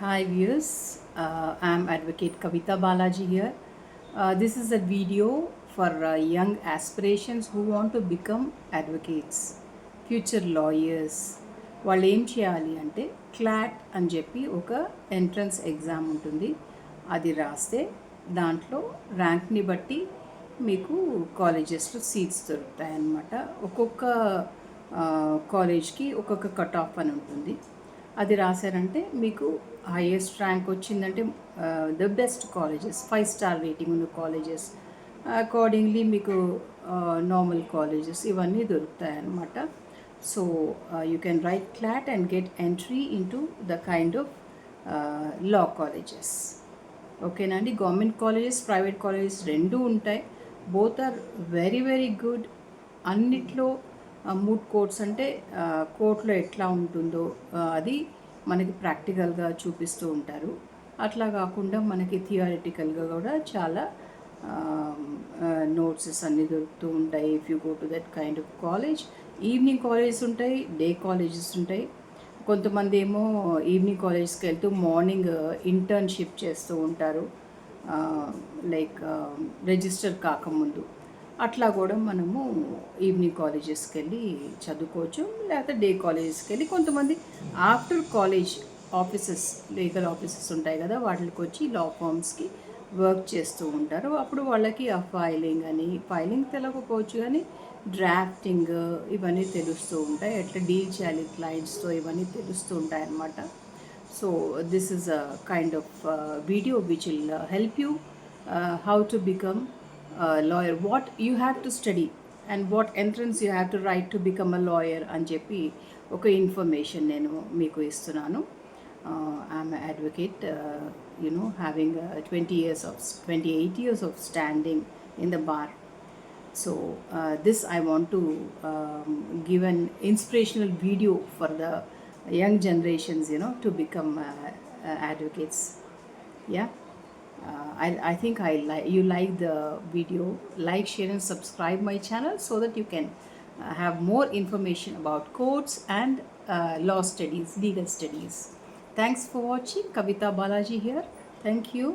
Hi viewers, I'm Advocate Kavita Balaji here. This is a video for young aspirations who want to become advocates, future lawyers. వాళ్ళు ఏం చేయాలి అంటే clot అని చెప్పి ఒక entrance exam ఉంటుంది. అది రాస్తే దాంట్లో ర్యాంక్ని బట్టి మీకు కాలేజెస్లో సీట్స్ దొరుకుతాయి అన్నమాట. ఒక్కొక్క కాలేజ్కి ఒక్కొక్క కట్ ఆఫ్ అని ఉంటుంది. అది రాశారంటే మీకు హైయెస్ట్ ర్యాంక్ వచ్చిందంటే the best colleges 5 star rating ఉన్న కాలేజెస్ అకార్డింగ్లీ మీకు నార్మల్ కాలేజెస్ ఇవన్నీ దొరుకుతాయి అన్నమాట. So you can write CLAT and get entry in to the kind of law colleges. ఓకేనా అండి. గవర్నమెంట్ కాలేజెస్, ప్రైవేట్ కాలేజెస్ రెండూ ఉంటాయి. Both are very very good. అన్నిట్లో మూడ్ కోర్ట్స్ అంటే కోర్టులో ఎట్లా ఉంటుందో అది మనకి ప్రాక్టికల్గా చూపిస్తూ ఉంటారు. అట్లా కాకుండా మనకి థియరిటికల్గా కూడా చాలా నోట్సెస్ అన్నీ దొరుకుతూ ఉంటాయి. If you go to that kind of college, evening colleges ఉంటాయి, డే కాలేజెస్ ఉంటాయి. కొంతమంది ఏమో ఈవినింగ్ కాలేజ్కి వెళ్తూ మార్నింగ్ ఇంటర్న్షిప్ చేస్తూ ఉంటారు, లైక్ రిజిస్టర్ కాకముందు. అట్లా కూడా మనము ఈవినింగ్ కాలేజెస్కి వెళ్ళి చదువుకోవచ్చు, లేకపోతే డే కాలేజెస్కి వెళ్ళి. కొంతమంది after college offices, legal offices ఉంటాయి కదా, వాటికి వచ్చి లా ఫార్మ్స్కి వర్క్ చేస్తూ ఉంటారు. అప్పుడు వాళ్ళకి ఆ ఫైలింగ్ తెలియకపోవచ్చు కానీ డ్రాఫ్టింగ్ ఇవన్నీ తెలుస్తూ ఉంటాయి. ఎట్లా డీల్ చేయాలి క్లయింట్స్తో ఇవన్నీ తెలుస్తూ ఉంటాయి అన్నమాట. So this is a kind of video which will help you how to become a lawyer, what you have to study and what entrance you have to write to become a lawyer అని చెప్పి ఒక information నేను మీకు ఇస్తున్నాను. I'm advocate, having 28 years of standing in the bar. So this I want to give an inspirational video for the young generations, to become advocates. Yeah. I think you like the video. Like, share and subscribe my channel so that you can have more information about courts and law studies, legal studies. Thanks for watching. Kavita Balaji here. Thank you.